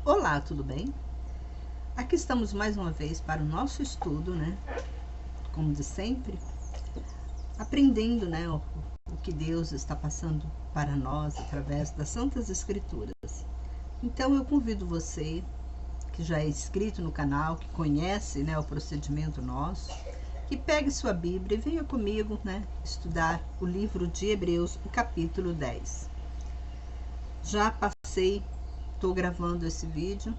Olá, tudo bem? Aqui estamos mais uma vez para o nosso estudo, né? Como de sempre, aprendendo, né, o que Deus está passando para nós através das Santas Escrituras. Então eu convido você, que já é inscrito no canal, que conhece, né, o procedimento nosso, que pegue sua Bíblia e venha comigo, né, estudar o livro de Hebreus, o capítulo 10. Já passei, estou gravando esse vídeo,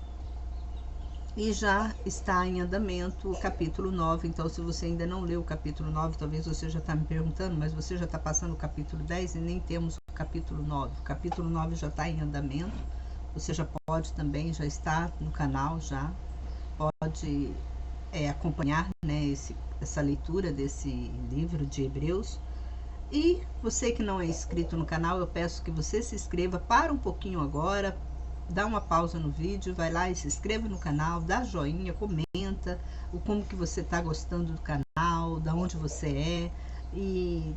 e já está em andamento o capítulo 9, então se você ainda não leu o capítulo 9, talvez você já está me perguntando, mas você já está passando o capítulo 10 e nem temos o capítulo 9. O capítulo 9 já está em andamento, você já pode também, já está no canal, já pode acompanhar, né, essa leitura desse livro de Hebreus. E você que não é inscrito no canal, eu peço que você se inscreva, para um pouquinho agora, dá uma pausa no vídeo, vai lá e se inscreva no canal, dá joinha, comenta como que você está gostando do canal, da onde você é, e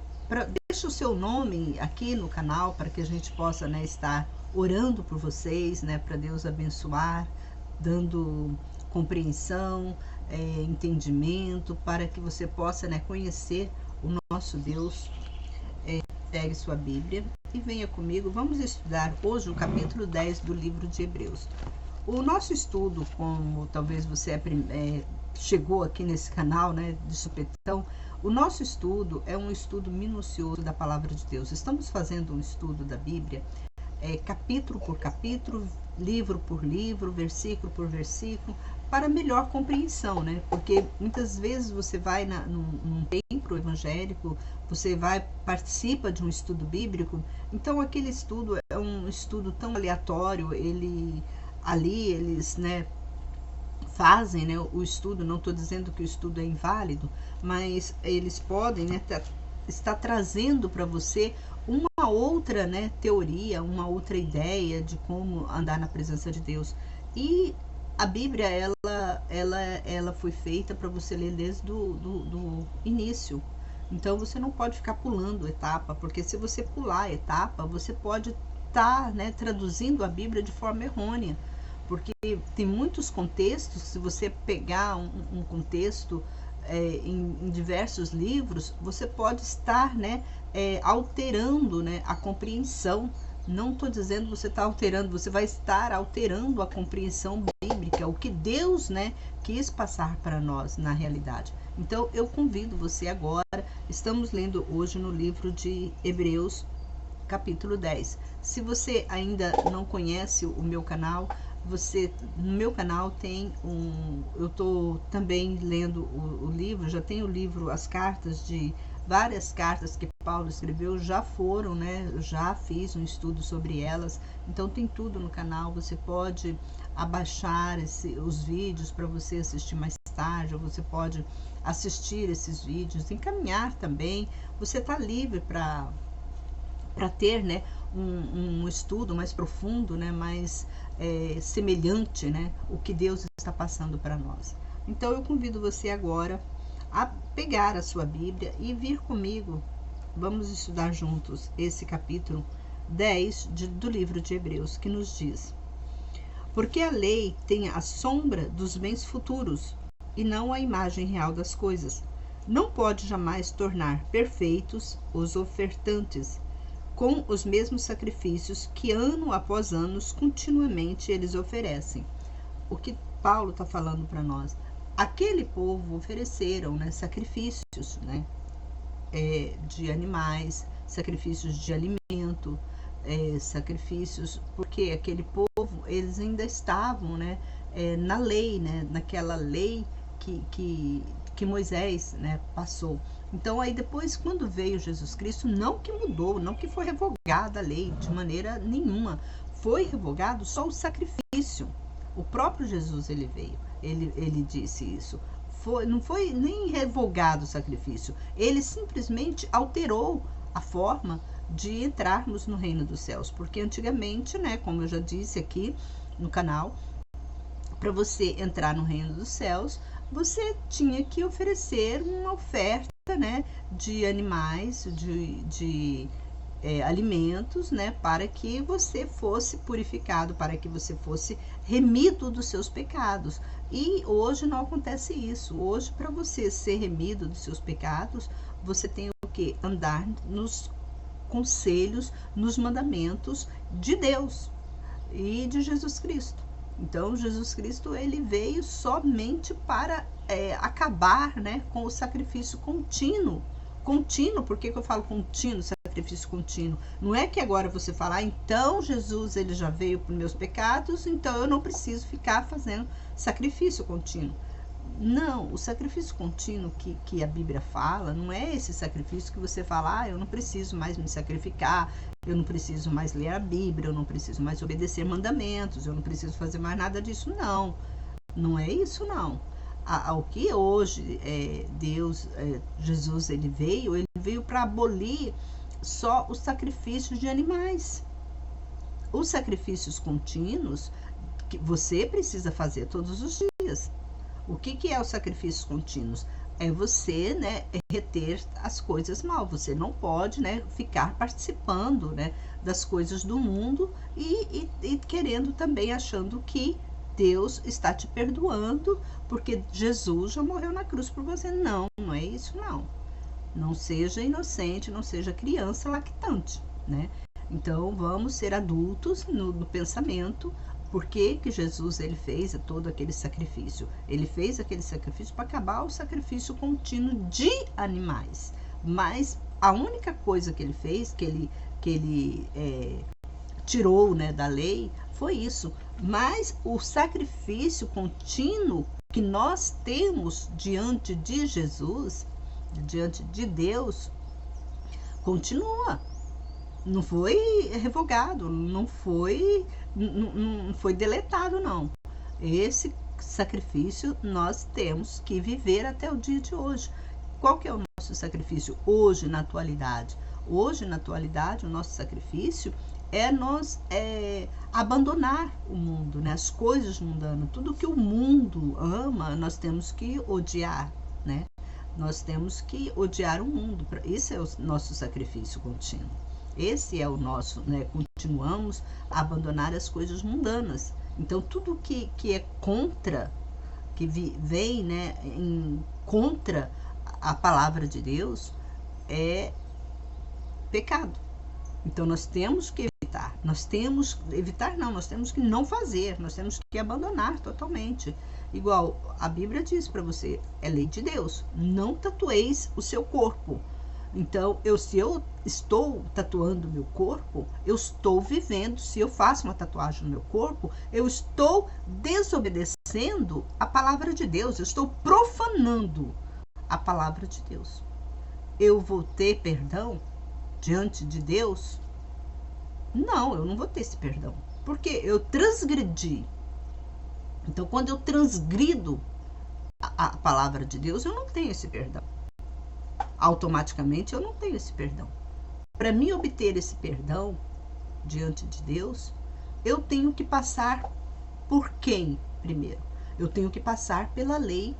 deixa o seu nome aqui no canal para que a gente possa, né, estar orando por vocês, né, para Deus abençoar, dando compreensão, entendimento, para que você possa, né, conhecer o nosso Deus. Pegue sua Bíblia e venha comigo, vamos estudar hoje o capítulo 10 do livro de Hebreus. O nosso estudo, como talvez você chegou aqui nesse canal, né, de supetão, o nosso estudo é um estudo minucioso da palavra de Deus. Estamos fazendo um estudo da Bíblia, capítulo por capítulo, livro por livro, versículo por versículo, para melhor compreensão, né? Porque muitas vezes você vai num templo evangélico, você participa de um estudo bíblico, então aquele estudo é um estudo tão aleatório, eles, né, fazem, né, o estudo, não estou dizendo que o estudo é inválido, mas eles podem, né, estar trazendo para você uma outra, né, teoria, uma outra ideia de como andar na presença de Deus. E a Bíblia, ela foi feita para você ler desde do início. Então você não pode ficar pulando etapa, porque se você pular a etapa, você pode estar, né, traduzindo a Bíblia de forma errônea. Porque tem muitos contextos, se você pegar um contexto em diversos livros, você pode estar, né, alterando, né, a compreensão. Não estou dizendo que você está alterando, você vai estar alterando a compreensão bíblica, o que Deus, né, quis passar para nós na realidade. Então eu convido você agora, estamos lendo hoje no livro de Hebreus, capítulo 10. Se você ainda não conhece o meu canal, no meu canal tem eu estou também lendo o livro, já tem o livro, as cartas várias cartas que Paulo escreveu, já foram, né, já fiz um estudo sobre elas, então tem tudo no canal, você pode abaixar os vídeos para você assistir mais tarde, ou você pode assistir esses vídeos, encaminhar também, você está livre para ter, né, um estudo mais profundo, né, mais semelhante, né, o que Deus está passando para nós. Então eu convido você agora a pegar a sua Bíblia e vir comigo, vamos estudar juntos esse capítulo 10 do livro de Hebreus, que nos diz: porque a lei tem a sombra dos bens futuros e não a imagem real das coisas. Não pode jamais tornar perfeitos os ofertantes, com os mesmos sacrifícios que ano após ano continuamente eles oferecem. O que Paulo está falando para nós? Aquele povo ofereceram, né, sacrifícios, né, de animais, sacrifícios de alimento, sacrifícios, porque aquele povo, eles ainda estavam, né, na lei, né, naquela lei que Moisés, né, passou. Então aí depois, quando veio Jesus Cristo, não que mudou, não que foi revogada a lei de maneira nenhuma, foi revogado só o sacrifício. O próprio Jesus, ele veio, ele disse isso. Não foi nem revogado o sacrifício, ele simplesmente alterou a forma de entrarmos no reino dos céus, porque antigamente, né, como eu já disse aqui no canal, para você entrar no reino dos céus, você tinha que oferecer uma oferta, né, de animais, alimentos, né, para que você fosse purificado, para que você fosse remido dos seus pecados. E hoje não acontece isso. Hoje, para você ser remido dos seus pecados, você tem o que? Andar nos conselhos, nos mandamentos de Deus e de Jesus Cristo. Então, Jesus Cristo, ele veio somente para acabar, né, com o sacrifício contínuo. Contínuo, por que eu falo contínuo, sacrifício contínuo? Não é que agora você fala, então Jesus, ele já veio por meus pecados, então eu não preciso ficar fazendo sacrifício contínuo. Não, o sacrifício contínuo que a Bíblia fala, não é esse sacrifício que você fala, eu não preciso mais me sacrificar, eu não preciso mais ler a Bíblia, eu não preciso mais obedecer mandamentos, eu não preciso fazer mais nada disso. Não, não é isso não. O que hoje Deus, Jesus, ele veio para abolir só os sacrifícios de animais. Os sacrifícios contínuos que você precisa fazer todos os dias. O que é os sacrifícios contínuos? É você, né, reter as coisas mal. Você não pode, né, ficar participando, né, das coisas do mundo e querendo também, achando que Deus está te perdoando porque Jesus já morreu na cruz por você. Não, não é isso não. Não seja inocente, não seja criança lactante, né? Então vamos ser adultos no pensamento. Por que Jesus ele fez todo aquele sacrifício? Ele fez aquele sacrifício para acabar o sacrifício contínuo de animais. Mas a única coisa que ele fez, que ele tirou, né, da lei, foi isso. Mas o sacrifício contínuo que nós temos diante de Jesus, diante de Deus, continua. Não foi revogado, não foi deletado, não. Esse sacrifício nós temos que viver até o dia de hoje. Qual que é o nosso sacrifício hoje, na atualidade? Hoje, na atualidade, o nosso sacrifício é nós abandonar o mundo, né? As coisas mundanas. Tudo que o mundo ama, nós temos que odiar, né? Nós temos que odiar o mundo. Esse é o nosso sacrifício contínuo. Esse é o nosso, né? Continuamos a abandonar as coisas mundanas. Então, tudo que é contra, que vem, né, contra a palavra de Deus, é pecado. Então, nós temos que evitar. Nós temos que não fazer. Nós temos que abandonar totalmente. Igual a Bíblia diz para você, é lei de Deus. Não tatueis o seu corpo. Então, se eu estou tatuando o meu corpo, eu estou vivendo. Se eu faço uma tatuagem no meu corpo, eu estou desobedecendo a palavra de Deus. Eu estou profanando a palavra de Deus. Eu vou ter perdão diante de Deus? Não, eu não vou ter esse perdão. Porque eu transgredi. Então, quando eu transgrido a palavra de Deus, eu não tenho esse perdão. Automaticamente eu não tenho esse perdão. Para mim obter esse perdão diante de Deus, eu tenho que passar por quem primeiro? Eu tenho que passar pela lei,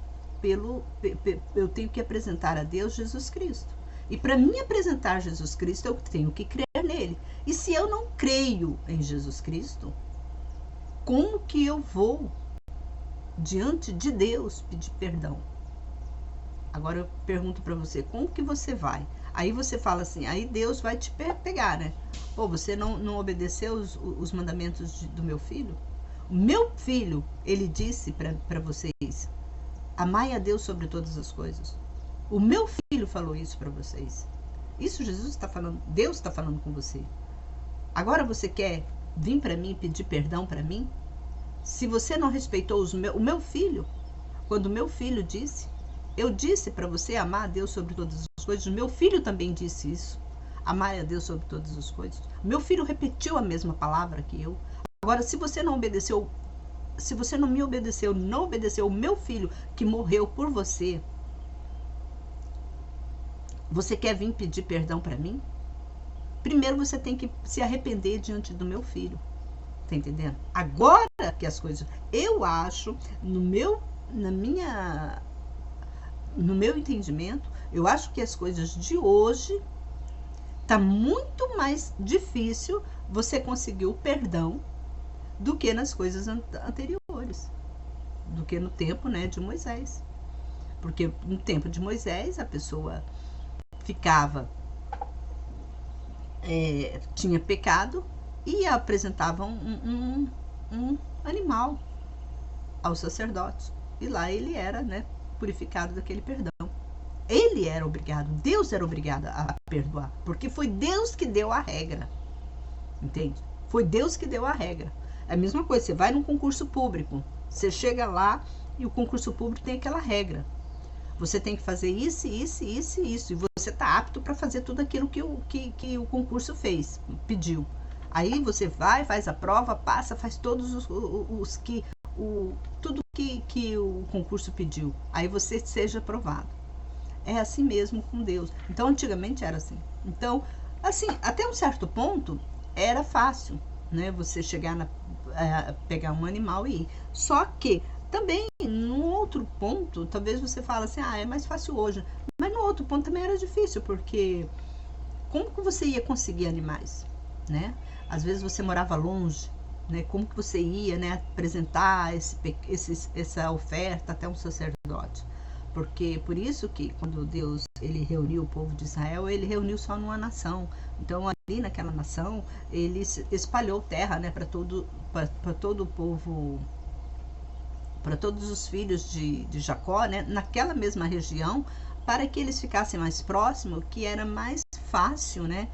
eu tenho que apresentar a Deus Jesus Cristo. E para mim apresentar Jesus Cristo, eu tenho que crer nele. E se eu não creio em Jesus Cristo, como que eu vou diante de Deus pedir perdão? Agora eu pergunto para você, como que você vai? Aí você fala assim, aí Deus vai te pegar, né? Pô, você não obedeceu os mandamentos do meu filho? O meu filho, ele disse para vocês, amai a Deus sobre todas as coisas. O meu filho falou isso para vocês. Isso Jesus está falando, Deus está falando com você. Agora você quer vir para mim pedir perdão para mim? Se você não respeitou o meu filho, quando o meu filho disse, eu disse para você amar a Deus sobre todas as coisas. O meu filho também disse isso. Amar a Deus sobre todas as coisas. Meu filho repetiu a mesma palavra que eu. Agora, se você não obedeceu, se você não me obedeceu, não obedeceu o meu filho que morreu por você, você quer vir pedir perdão para mim? Primeiro você tem que se arrepender diante do meu filho. Tá entendendo? Agora que as coisas... Eu acho, no meu entendimento, eu acho que as coisas de hoje Tá muito mais difícil você conseguir o perdão do que nas coisas anteriores, do que no tempo, né, de Moisés. Porque no tempo de Moisés a pessoa ficava, tinha pecado e apresentava um animal ao sacerdote. E lá ele era, né, purificado daquele perdão. Ele era obrigado, Deus era obrigado a perdoar, porque foi Deus que deu a regra, entende? Foi Deus que deu a regra. É a mesma coisa, você vai num concurso público, você chega lá e o concurso público tem aquela regra. Você tem que fazer isso, isso, isso e isso, e você está apto para fazer tudo aquilo que o concurso fez, pediu. Aí você vai, faz a prova, passa, faz todos tudo que o concurso pediu. Aí você seja aprovado. É assim mesmo com Deus. Então, antigamente era assim. Então, assim, até um certo ponto, era fácil, né? Você chegar pegar um animal e ir. Só que, também, num outro ponto, talvez você fale assim, é mais fácil hoje. Mas no outro ponto também era difícil, porque como que você ia conseguir animais, né? Às vezes você morava longe, né? Como que você ia, né, apresentar essa oferta até um sacerdote? Porque por isso que quando Deus ele reuniu o povo de Israel, ele reuniu só numa nação. Então ali naquela nação ele espalhou terra, né, para todo o povo, para todos os filhos de Jacó, né, naquela mesma região, para que eles ficassem mais próximos, que era mais fácil, né?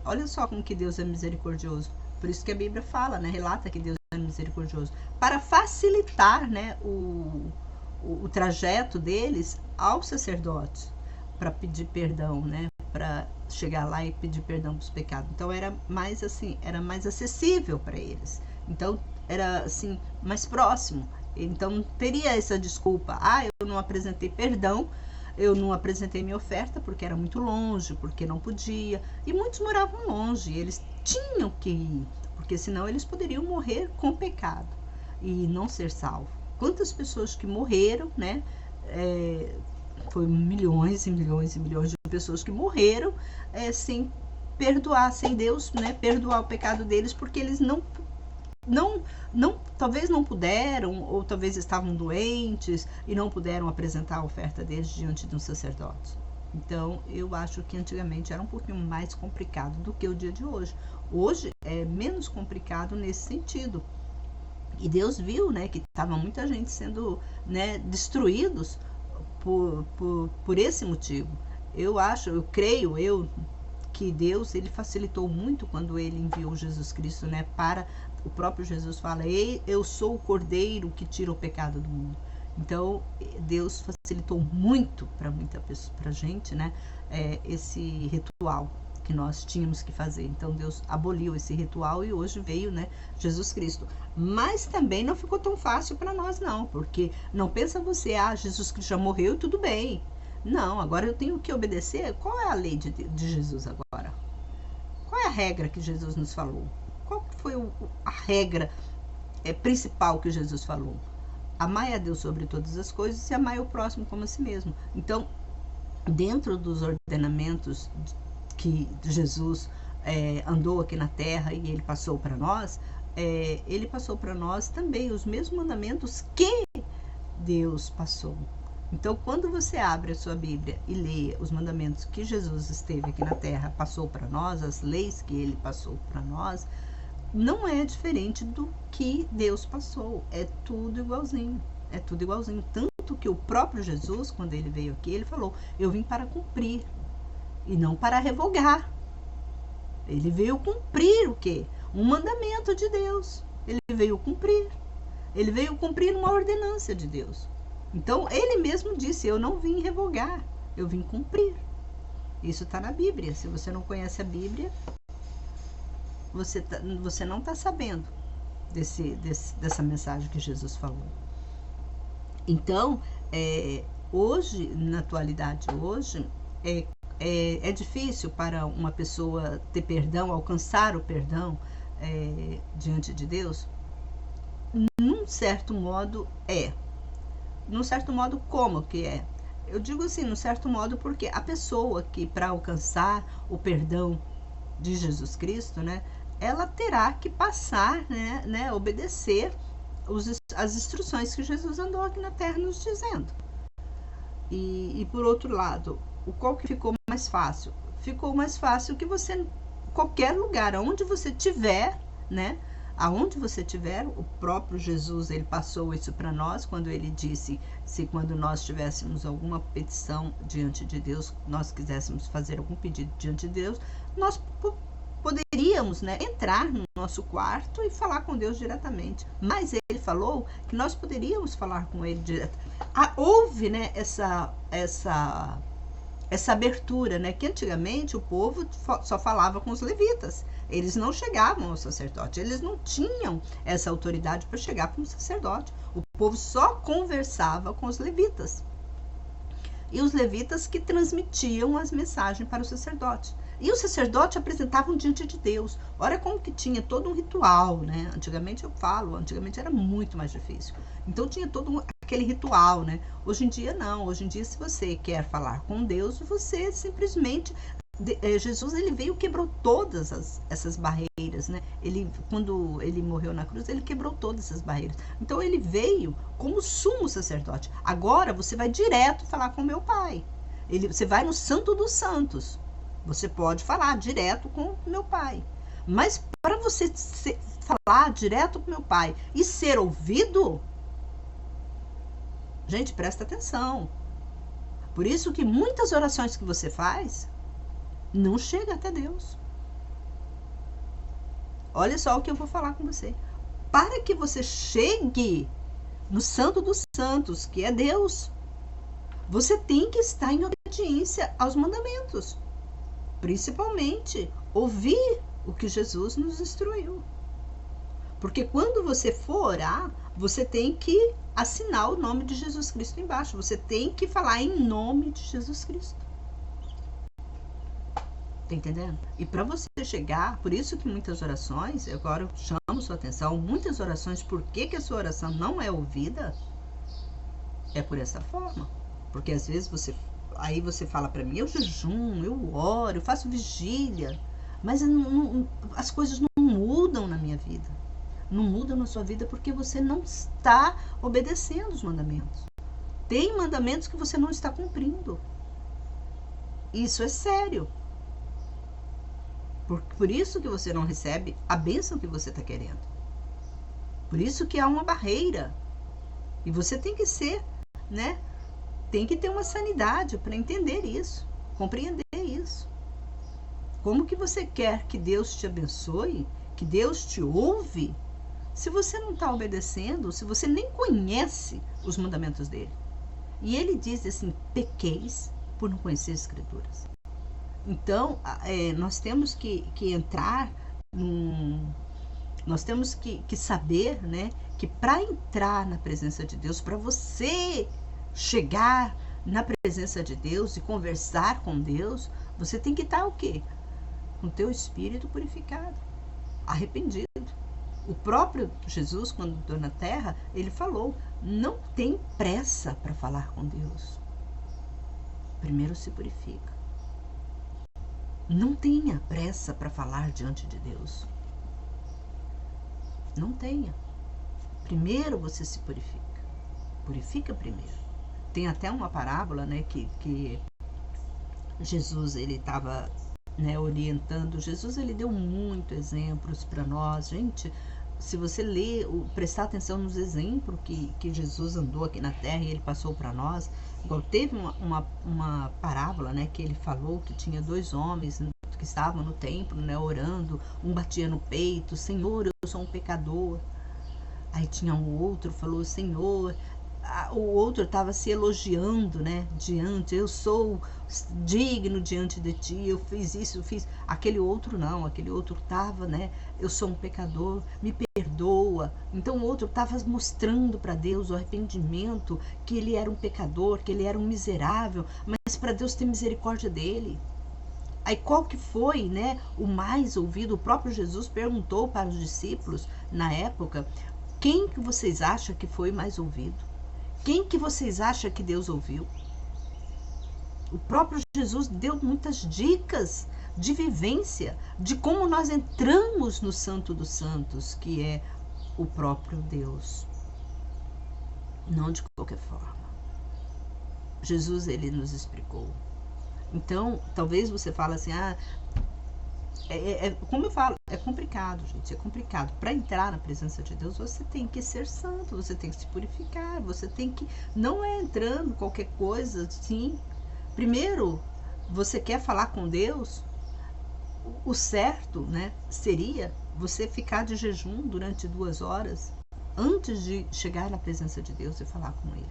Olha só como que Deus é misericordioso. Por isso que a Bíblia fala, né, relata que Deus é misericordioso, para facilitar, né, o trajeto deles ao sacerdote, para pedir perdão, né, para chegar lá e pedir perdão dos pecados. Então era mais assim, era mais acessível para eles. Então era assim, mais próximo. Então não teria essa desculpa, eu não apresentei perdão, eu não apresentei minha oferta porque era muito longe, porque não podia. E muitos moravam longe, eles tinham que ir, porque senão eles poderiam morrer com pecado e não ser salvos. Quantas pessoas que morreram, né? Foi milhões e milhões e milhões de pessoas que morreram sem perdoar, sem Deus, né, perdoar o pecado deles, porque eles talvez não puderam, ou talvez estavam doentes e não puderam apresentar a oferta deles diante de um sacerdote. Então, eu acho que antigamente era um pouquinho mais complicado do que o dia de hoje. Hoje é menos complicado nesse sentido. E Deus viu, né, que estava muita gente sendo, né, destruídos por esse motivo. Eu creio que Deus ele facilitou muito quando ele enviou Jesus Cristo, né, para o próprio Jesus fala, eu sou o Cordeiro que tira o pecado do mundo. Então Deus facilitou muito para muita pessoa, para gente, né, esse ritual que nós tínhamos que fazer. Então Deus aboliu esse ritual e hoje veio, né, Jesus Cristo. Mas também não ficou tão fácil para nós não, porque não pensa você, Jesus Cristo já morreu e tudo bem. Não, agora eu tenho que obedecer. Qual é a lei de Jesus agora? Qual é a regra que Jesus nos falou? Qual foi a regra principal que Jesus falou? Amai a Deus sobre todas as coisas e amai o próximo como a si mesmo. Então, dentro dos ordenamentos que Jesus andou aqui na terra e ele passou para nós, ele passou para nós também os mesmos mandamentos que Deus passou. Então, quando você abre a sua Bíblia e lê os mandamentos que Jesus esteve aqui na terra, passou para nós, as leis que ele passou para nós, não é diferente do que Deus passou. É tudo igualzinho. É tudo igualzinho. Tanto que o próprio Jesus, quando ele veio aqui, ele falou, eu vim para cumprir e não para revogar. Ele veio cumprir o quê? Um mandamento de Deus. Ele veio cumprir. Ele veio cumprir uma ordenança de Deus. Então, ele mesmo disse, eu não vim revogar, eu vim cumprir. Isso está na Bíblia. Se você não conhece a Bíblia, você não está sabendo dessa mensagem que Jesus falou. Então, hoje, na atualidade hoje, é difícil para uma pessoa ter perdão, alcançar o perdão diante de Deus? Num certo modo, Num certo modo, como que é? Eu digo assim, num certo modo, porque a pessoa que, para alcançar o perdão de Jesus Cristo, né, ela terá que passar, né, obedecer as instruções que Jesus andou aqui na terra nos dizendo. E por outro lado, o qual que ficou mais fácil? Ficou mais fácil que você, qualquer lugar, aonde você tiver, né? Aonde você tiver, o próprio Jesus, ele passou isso para nós, quando ele disse, se quando nós tivéssemos alguma petição diante de Deus, nós quiséssemos fazer algum pedido diante de Deus, nós poderíamos, né, entrar no nosso quarto e falar com Deus diretamente. Mas ele falou que nós poderíamos falar com ele direto. Houve, né, essa abertura, né, que antigamente o povo só falava com os levitas. Eles não chegavam ao sacerdote, eles não tinham essa autoridade para chegar para um sacerdote. O povo só conversava com os levitas. E os levitas que transmitiam as mensagens para o sacerdote. E o sacerdote apresentavam diante de Deus. Olha como que tinha todo um ritual, né? Antigamente antigamente era muito mais difícil. Então tinha todo aquele ritual, né? Hoje em dia não. Hoje em dia, se você quer falar com Deus, você simplesmente... Jesus, ele veio e quebrou todas essas barreiras, né? Quando ele morreu na cruz, ele quebrou todas essas barreiras. Então ele veio como sumo sacerdote. Agora você vai direto falar com meu Pai. Você vai no Santo dos Santos. Você pode falar direto com meu Pai. Mas para você falar direto com meu Pai e ser ouvido, gente, presta atenção. Por isso que muitas orações que você faz não chega até Deus. Olha só o que eu vou falar com você. Para que você chegue no Santo dos Santos, que é Deus, você tem que estar em obediência aos mandamentos. Principalmente, ouvir o que Jesus nos instruiu. Porque quando você for orar, você tem que assinar o nome de Jesus Cristo embaixo. Você tem que falar em nome de Jesus Cristo. Tá entendendo? E para você chegar, por isso que muitas orações, agora eu chamo sua atenção, muitas orações, por que a sua oração não é ouvida? É por essa forma. Porque às vezes aí você fala para mim, eu jejum, eu oro, eu faço vigília, mas as coisas não mudam na minha vida. Não mudam na sua vida porque você não está obedecendo os mandamentos. Tem mandamentos que você não está cumprindo. Isso é sério. Por isso que você não recebe a bênção que você está querendo. Por isso que há uma barreira. E você tem que ser, né? Tem que ter uma sanidade para entender isso, compreender isso. Como que você quer que Deus te abençoe, que Deus te ouve, se você não está obedecendo, se você nem conhece os mandamentos dele? E ele diz assim, pequeis por não conhecer as Escrituras. Então, nós temos que entrar nós temos que saber, né, que para entrar na presença de Deus, para você chegar na presença de Deus e conversar com Deus, você tem que estar o quê? Com o teu espírito purificado, arrependido. O próprio Jesus, quando andou na terra, ele falou, não tem pressa para falar com Deus. Primeiro se purifica. Não tenha pressa para falar diante de Deus. Não tenha. Primeiro você se purifica. Purifica primeiro. Tem até uma parábola, né, que Jesus, ele estava, né, orientando. Jesus, ele deu muitos exemplos para nós. Gente, se você ler, prestar atenção nos exemplos que Jesus andou aqui na terra e ele passou para nós. Igual teve uma parábola, né, que ele falou que tinha 2 homens que estavam no templo, né, orando. Um batia no peito, Senhor, eu sou um pecador. Aí tinha um outro, falou, Senhor... O outro estava se elogiando, né, eu sou digno diante de ti, eu fiz isso, eu fiz... Aquele outro não, aquele outro estava, né, eu sou um pecador, me perdoa. Então o outro estava mostrando para Deus o arrependimento, que ele era um pecador, que ele era um miserável, mas para Deus ter misericórdia dele. Aí qual que foi, né, o mais ouvido? O próprio Jesus perguntou para os discípulos, na época, quem que vocês acham que foi mais ouvido? Quem que vocês acham que Deus ouviu? O próprio Jesus deu muitas dicas de vivência, de como nós entramos no Santo dos Santos, que é o próprio Deus. Não de qualquer forma. Jesus, ele nos explicou. Então, talvez você fale assim, como eu falo, é complicado, gente, é complicado. Para entrar na presença de Deus, você tem que ser santo, você tem que se purificar, você tem que, não é entrando qualquer coisa, sim. Primeiro, você quer falar com Deus, o certo, né, seria você ficar de jejum durante 2 horas antes de chegar na presença de Deus e falar com Ele.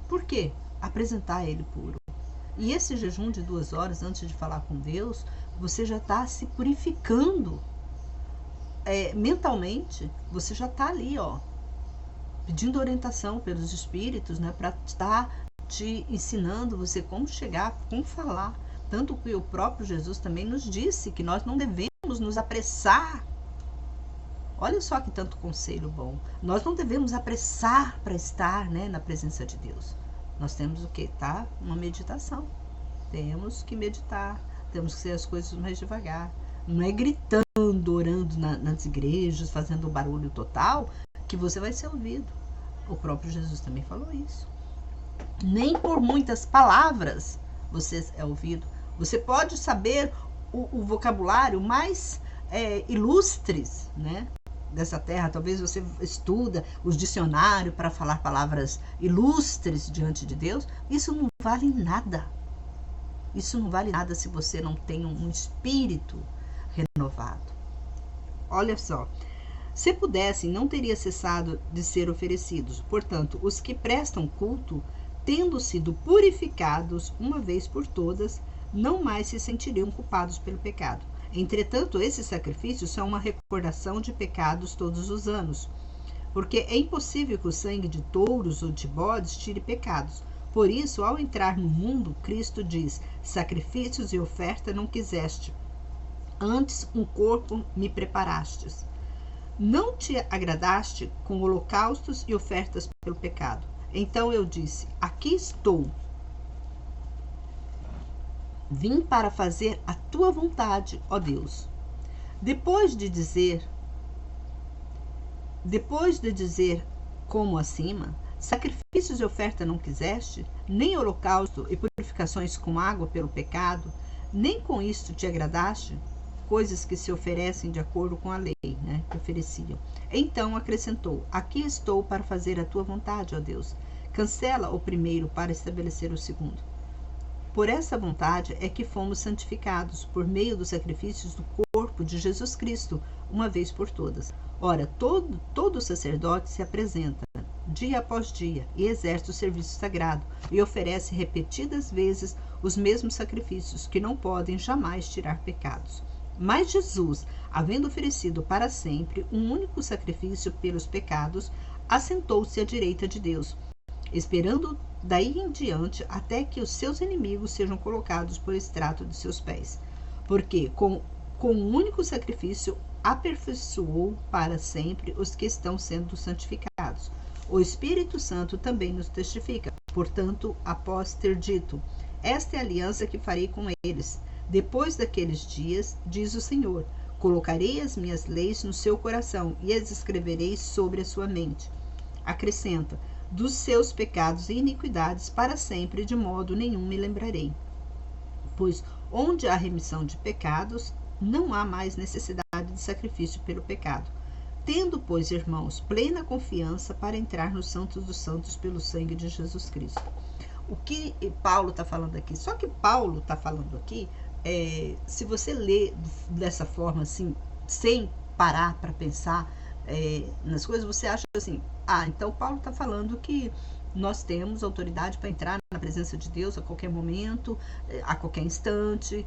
Por quê? Apresentar Ele puro. E esse jejum de 2 horas antes de falar com Deus, você já está se purificando. Mentalmente, você já está ali, pedindo orientação pelos espíritos, né, para estar te ensinando você como chegar, como falar. Tanto que o próprio Jesus também nos disse que nós não devemos nos apressar. Olha só que tanto conselho bom. Nós não devemos apressar para estar, né, na presença de Deus. Nós temos o quê? Tá? Uma meditação. Temos que meditar. Temos que ser as coisas mais devagar. Não é gritando, orando nas igrejas, fazendo barulho total, que você vai ser ouvido. O próprio Jesus também falou isso. Nem por muitas palavras você é ouvido. Você pode saber o vocabulário mais ilustres, né, dessa terra. Talvez você estuda os dicionários para falar palavras ilustres diante de Deus. Isso não vale nada. Isso não vale nada se você não tem um espírito renovado. Olha só. Se pudessem, não teria cessado de ser oferecidos. Portanto, os que prestam culto, tendo sido purificados uma vez por todas, não mais se sentiriam culpados pelo pecado. Entretanto, esses sacrifícios são uma recordação de pecados todos os anos, porque é impossível que o sangue de touros ou de bodes tire pecados. Por isso, ao entrar no mundo, Cristo diz: sacrifícios e oferta não quiseste, antes um corpo me preparastes. Não te agradaste com holocaustos e ofertas pelo pecado. Então eu disse: aqui estou. Vim para fazer a tua vontade, ó Deus. Depois de dizer como acima, sacrifícios e oferta não quiseste, nem holocausto e purificações com água pelo pecado, nem com isto te agradaste, coisas que se oferecem de acordo com a lei, né, que ofereciam. Então acrescentou: aqui estou para fazer a tua vontade, ó Deus. Cancela o primeiro para estabelecer o segundo. Por essa vontade é que fomos santificados, por meio dos sacrifícios do corpo de Jesus Cristo, uma vez por todas. Ora, todo sacerdote se apresenta, dia após dia, e exerce o serviço sagrado, e oferece repetidas vezes os mesmos sacrifícios, que não podem jamais tirar pecados. Mas Jesus, havendo oferecido para sempre um único sacrifício pelos pecados, assentou-se à direita de Deus, esperando daí em diante até que os seus inimigos sejam colocados por estrato de seus pés. Porque com um único sacrifício aperfeiçoou para sempre os que estão sendo santificados. O Espírito Santo também nos testifica. Portanto, após ter dito: esta é a aliança que farei com eles, depois daqueles dias, diz o Senhor, colocarei as minhas leis no seu coração e as escreverei sobre a sua mente. Acrescenta: dos seus pecados e iniquidades para sempre, de modo nenhum me lembrarei. Pois onde há remissão de pecados, não há mais necessidade de sacrifício pelo pecado. Tendo, pois, irmãos, plena confiança para entrar no Santos dos Santos pelo sangue de Jesus Cristo. O que Paulo está falando aqui? Só que Paulo está falando aqui, se você lê dessa forma, assim, sem parar para pensar nas coisas, você acha assim: então Paulo está falando que nós temos autoridade para entrar na presença de Deus a qualquer momento, a qualquer instante,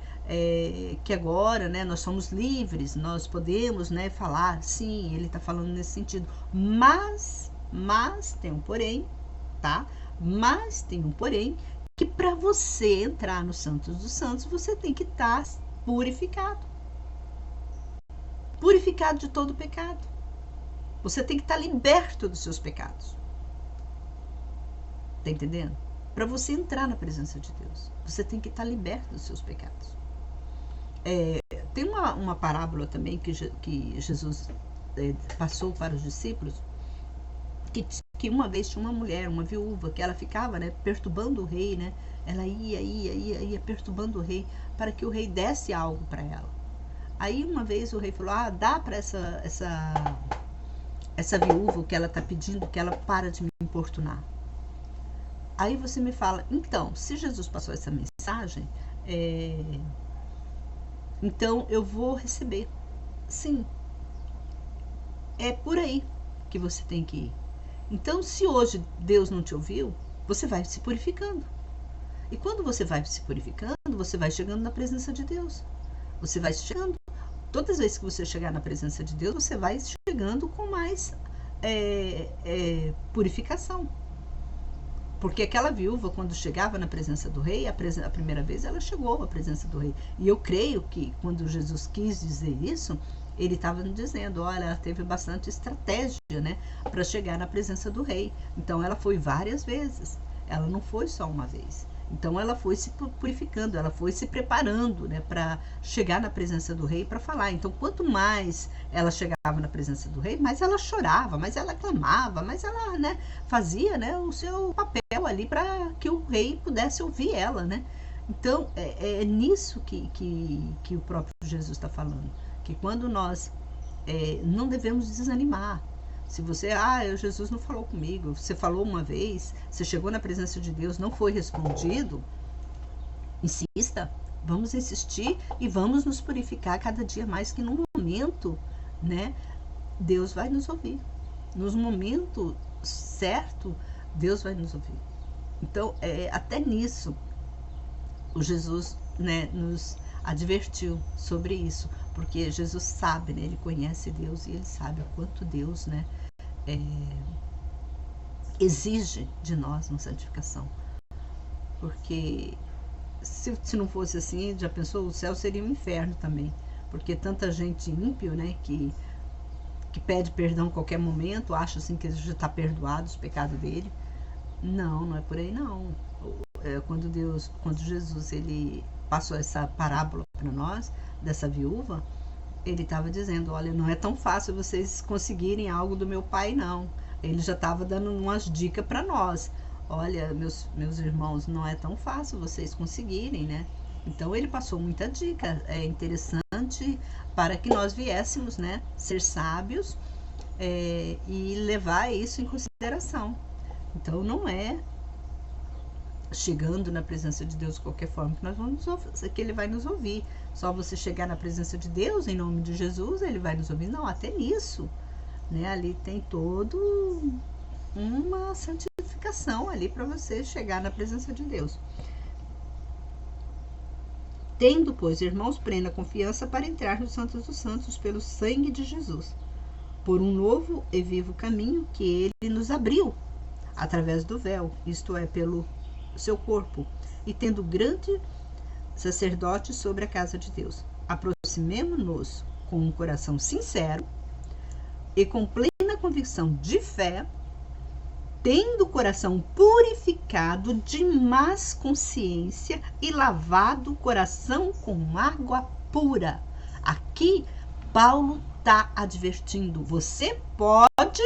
que agora, né, nós somos livres, nós podemos, né, falar. Sim, ele está falando nesse sentido, mas tem um porém, tá? Mas tem um porém, que para você entrar no Santos dos Santos, você tem que estar purificado de todo pecado. Você tem que estar liberto dos seus pecados. Tá entendendo? para você entrar na presença de Deus, você tem que estar liberto dos seus pecados. Tem uma parábola também que Jesus passou para os discípulos, que uma vez tinha uma mulher, uma viúva, que ela ficava, né, perturbando o rei, né? Ela ia perturbando o rei para que o rei desse algo para ela. Aí uma vez o rei falou: dá para essa viúva o que ela está pedindo, que ela para de me importunar. Aí você me fala: então, se Jesus passou essa mensagem, então eu vou receber. Sim, é por aí que você tem que ir. Então, se hoje Deus não te ouviu, você vai se purificando. E quando você vai se purificando, você vai chegando na presença de Deus. Você vai chegando. Todas as vezes que você chegar na presença de Deus, você vai chegando com mais purificação. Porque aquela viúva, quando chegava na presença do rei, a primeira vez ela chegou à presença do rei. E eu creio que quando Jesus quis dizer isso, ele estava dizendo: olha, ela teve bastante estratégia, né, para chegar na presença do rei. Então ela foi várias vezes, ela não foi só uma vez. Então ela foi se purificando, ela foi se preparando, né, para chegar na presença do rei para falar. Então quanto mais ela chegava na presença do rei, mais ela chorava, mais ela clamava, mais ela, né, fazia, né, o seu papel ali para que o rei pudesse ouvir ela, né. Então é nisso que o próprio Jesus está falando, que quando nós não devemos desanimar. Se você, Jesus não falou comigo, você falou uma vez, você chegou na presença de Deus, não foi respondido, insista, vamos insistir e vamos nos purificar cada dia mais, que no momento, né, Deus vai nos ouvir. Nos momentos certos, Deus vai nos ouvir. Então, até nisso, o Jesus, né, nos advertiu sobre isso, porque Jesus sabe, né, ele conhece Deus e ele sabe o quanto Deus, né, exige de nós uma santificação. Porque se não fosse assim, já pensou, o céu seria um inferno também, porque tanta gente ímpio, né, que pede perdão a qualquer momento, acha assim que já está perdoado os pecados dele. Não é por aí não. Quando Jesus ele passou essa parábola para nós, dessa viúva, ele estava dizendo: olha, não é tão fácil vocês conseguirem algo do meu pai, não. Ele já estava dando umas dicas para nós. Olha, meus irmãos, não é tão fácil vocês conseguirem, né? Então ele passou muita dica. É interessante para que nós viéssemos, né, ser sábios e levar isso em consideração. Então não é chegando na presença de Deus de qualquer forma que ele vai nos ouvir. Só você chegar na presença de Deus em nome de Jesus, ele vai nos ouvir. Não, até nisso, né? Ali tem todo uma santificação ali para você chegar na presença de Deus. Tendo, pois, irmãos, plena confiança para entrar no Santos dos Santos pelo sangue de Jesus, por um novo e vivo caminho que ele nos abriu através do véu, isto é, pelo seu corpo, e tendo grande sacerdote sobre a casa de Deus. Aproximemo-nos com um coração sincero e com plena convicção de fé, tendo o coração purificado de más consciência e lavado o coração com água pura. Aqui, Paulo está advertindo: você pode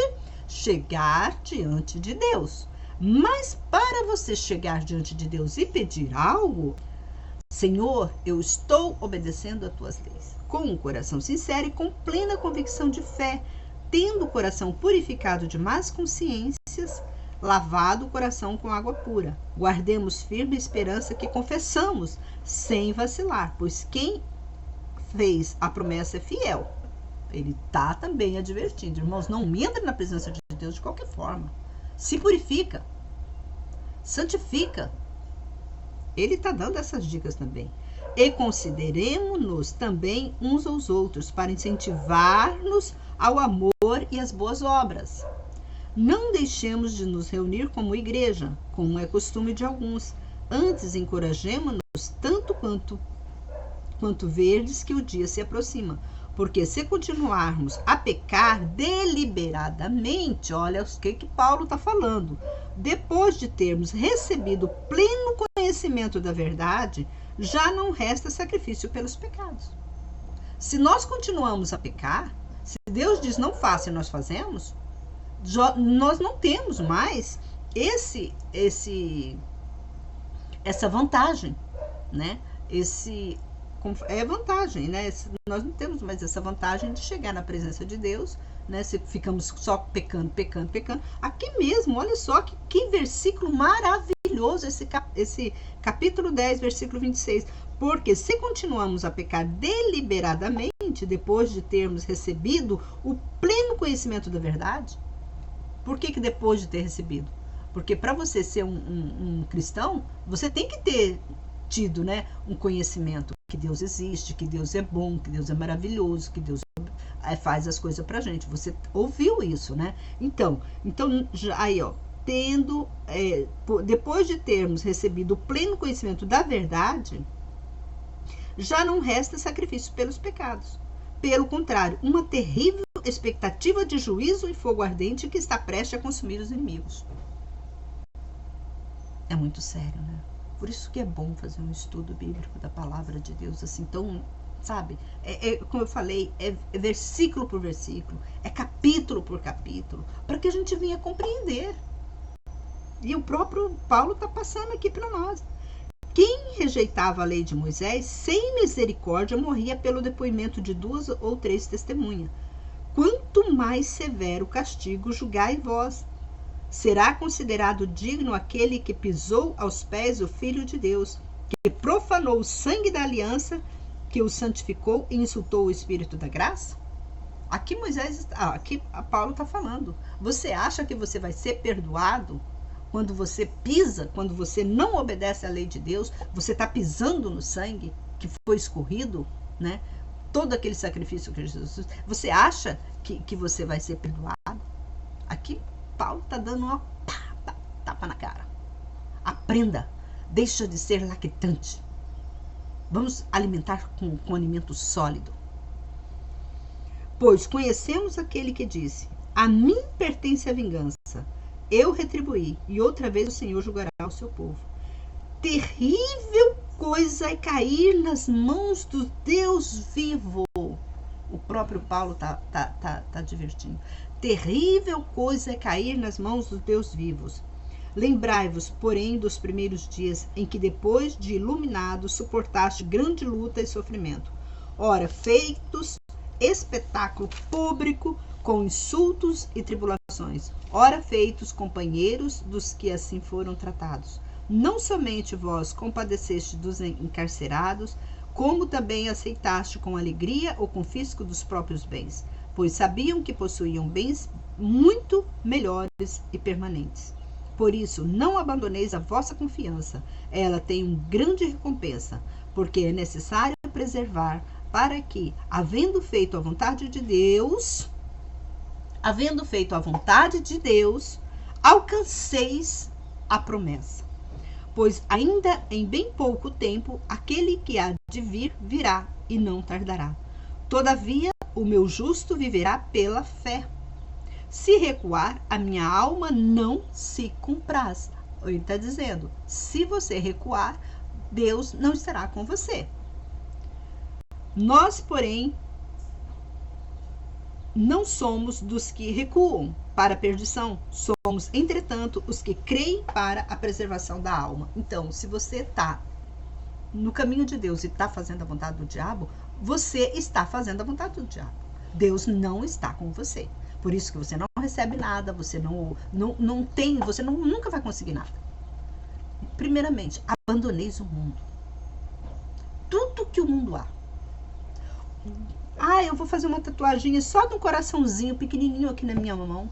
chegar diante de Deus, mas para você chegar diante de Deus e pedir algo, Senhor, eu estou obedecendo a tuas leis, com um coração sincero e com plena convicção de fé, tendo o coração purificado de más consciências, lavado o coração com água pura. Guardemos firme a esperança que confessamos, sem vacilar, pois quem fez a promessa é fiel. Ele está também advertindo: irmãos, não entre na presença de Deus de qualquer forma. Se purifica, santifica. Ele está dando essas dicas também. E consideremos-nos também uns aos outros, para incentivar-nos ao amor e às boas obras. Não deixemos de nos reunir como igreja, como é costume de alguns. Antes, encorajemo-nos tanto quanto verdes que o dia se aproxima. Porque se continuarmos a pecar deliberadamente, olha o que Paulo está falando, depois de termos recebido pleno conhecimento da verdade, já não resta sacrifício pelos pecados. Se nós continuamos a pecar, se Deus diz não faça e nós fazemos, nós não temos mais essa vantagem, né? É vantagem, né? Nós não temos mais essa vantagem de chegar na presença de Deus, né? Se ficamos só pecando. Aqui mesmo, olha só que versículo maravilhoso, esse capítulo 10, versículo 26. Porque se continuamos a pecar deliberadamente, depois de termos recebido o pleno conhecimento da verdade, por que depois de ter recebido? Porque para você ser um cristão, você tem que ter tido, né, um conhecimento que Deus existe, que Deus é bom, que Deus é maravilhoso, que Deus faz as coisas pra gente. Você ouviu isso, né? Então aí, ó, depois de termos recebido o pleno conhecimento da verdade, já não resta sacrifício pelos pecados. Pelo contrário, uma terrível expectativa de juízo e fogo ardente que está prestes a consumir os inimigos. É muito sério, né? Por isso que é bom fazer um estudo bíblico da palavra de Deus, assim, tão, sabe? Como eu falei, é versículo por versículo, é capítulo por capítulo, para que a gente venha compreender. E o próprio Paulo está passando aqui para nós. Quem rejeitava a lei de Moisés, sem misericórdia, morria pelo depoimento de 2 ou 3 testemunhas. Quanto mais severo castigo julgai vós. Será considerado digno aquele que pisou aos pés o Filho de Deus, que profanou o sangue da aliança, que o santificou e insultou o Espírito da graça? Aqui Paulo está falando. Você acha que você vai ser perdoado quando você pisa, quando você não obedece à lei de Deus? Você está pisando no sangue que foi escorrido, né? Todo aquele sacrifício que Jesus... Você acha que você vai ser perdoado? Aqui Paulo está dando uma tapa na cara. Aprenda. Deixa de ser lactante. Vamos alimentar com alimento sólido. Pois conhecemos aquele que disse: a mim pertence a vingança. Eu retribuí, e outra vez o Senhor julgará o seu povo. Terrível coisa é cair nas mãos do Deus vivo. O próprio Paulo tá divertindo. Terrível coisa é cair nas mãos dos Deus vivos. Lembrai-vos, porém, dos primeiros dias em que, depois de iluminado, suportaste grande luta e sofrimento. Ora, feitos espetáculo público com insultos e tribulações. Ora, feitos companheiros dos que assim foram tratados. Não somente vós compadeceste dos encarcerados, como também aceitaste com alegria o confisco dos próprios bens, pois sabiam que possuíam bens muito melhores e permanentes. Por isso, não abandoneis a vossa confiança. Ela tem uma grande recompensa, porque é necessário preservar para que, havendo feito a vontade de Deus, alcanceis a promessa. Pois ainda em bem pouco tempo, aquele que há de vir, virá e não tardará. Todavia, o meu justo viverá pela fé. Se recuar, a minha alma não se compraz. Ele está dizendo, se você recuar, Deus não estará com você. Nós, porém, não somos dos que recuam para a perdição. Somos, entretanto, os que creem para a preservação da alma. Então, se você está no caminho de Deus e está fazendo a vontade do diabo, você está fazendo a vontade do diabo. Deus não está com você. Por isso que você não recebe nada, você não tem, você nunca vai conseguir nada. Primeiramente, abandoneis o mundo. Tudo que o mundo há. Eu vou fazer uma tatuagem só de um coraçãozinho pequenininho aqui na minha mão.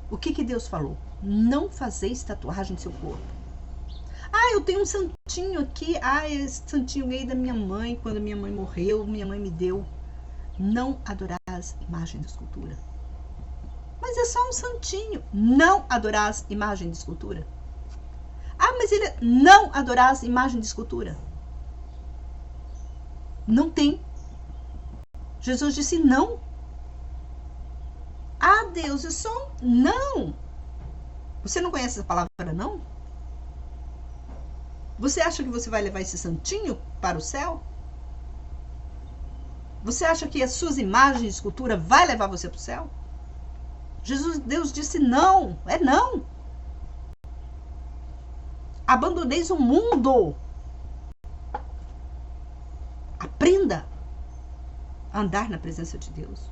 O que Deus falou? Não fazeis tatuagem no seu corpo. Eu tenho um santinho aqui. Esse santinho veio da minha mãe. Quando minha mãe morreu, minha mãe me deu. Não adorarás imagem de escultura. Mas é só um santinho. Não adorarás imagem de escultura. Mas ele não adorarás imagem de escultura. Não tem. Jesus disse não. Ah, Deus, é só não. Você não conhece essa palavra não? Você acha que você vai levar esse santinho para o céu? Você acha que as suas imagens de escultura vai levar você para o céu? Deus disse não, é não. Abandoneis o mundo. Aprenda a andar na presença de Deus.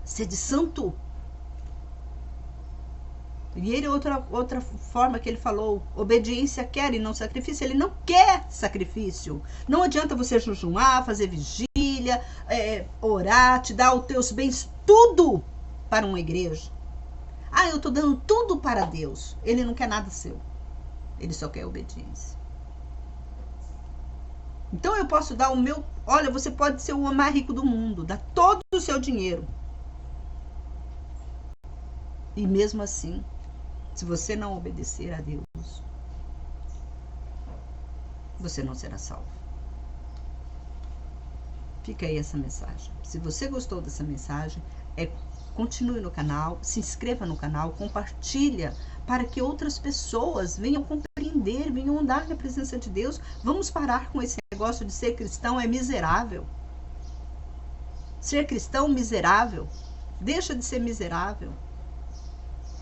Sede santo. E ele, outra forma que ele falou, obediência quer e não sacrifício. Ele não quer sacrifício. Não adianta você jejuar, fazer vigília, orar, te dar os teus bens, tudo para uma igreja. Ah, eu estou dando tudo para Deus. Ele não quer nada seu. Ele só quer obediência. Então eu posso dar o meu... Olha, você pode ser o homem mais rico do mundo, dar todo o seu dinheiro. E mesmo assim, se você não obedecer a Deus, você não será salvo. Fica aí essa mensagem. Se você gostou dessa mensagem, continue no canal, se inscreva no canal, compartilha para que outras pessoas venham compreender, venham andar na presença de Deus. Vamos parar com esse negócio de ser cristão é miserável. Ser cristão miserável. Deixa de ser miserável.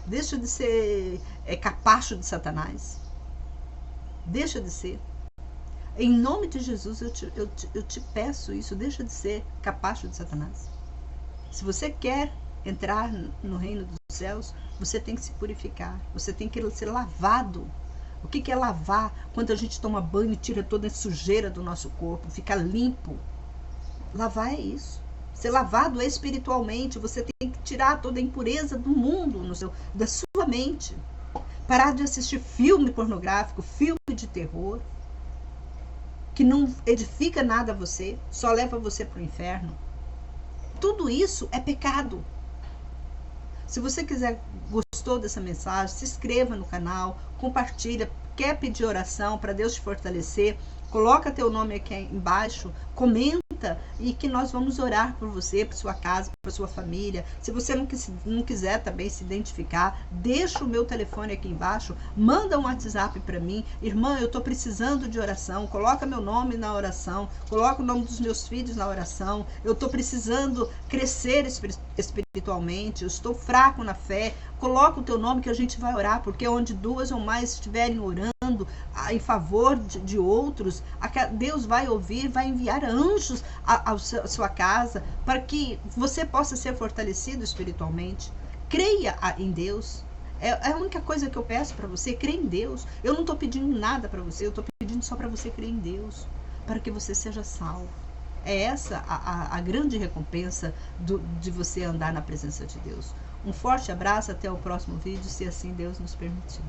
Deixa de ser capacho de Satanás. Deixa de ser. Em nome de Jesus, eu te peço isso. Deixa de ser capacho de Satanás. Se você quer entrar no reino dos céus, você tem que se purificar. Você tem que ser lavado. O que é lavar? Quando a gente toma banho e tira toda a sujeira do nosso corpo, fica limpo. Lavar é isso. Ser lavado espiritualmente, você tem que tirar toda a impureza do mundo, da sua mente. Parar de assistir filme pornográfico, filme de terror, que não edifica nada a você, só leva você para o inferno. Tudo isso é pecado. Se você gostou dessa mensagem, se inscreva no canal, compartilha, quer pedir oração para Deus te fortalecer, coloca teu nome aqui embaixo, comenta e que nós vamos orar por você, por sua casa, por sua família. Se você não quiser também se identificar, deixa o meu telefone aqui embaixo, manda um WhatsApp para mim. Irmã, eu estou precisando de oração, coloca meu nome na oração, coloca o nome dos meus filhos na oração. Eu estou precisando crescer espiritualmente, eu estou fraco na fé. Coloca o teu nome que a gente vai orar, porque onde duas ou mais estiverem orando em favor de outros, Deus vai ouvir, vai enviar anjos à sua casa, para que você possa ser fortalecido espiritualmente. Creia em Deus. É a única coisa que eu peço para você, crer em Deus. Eu não estou pedindo nada para você, eu estou pedindo só para você crer em Deus, para que você seja salvo. É essa a grande recompensa de você andar na presença de Deus. Um forte abraço, até o próximo vídeo, se assim Deus nos permitir.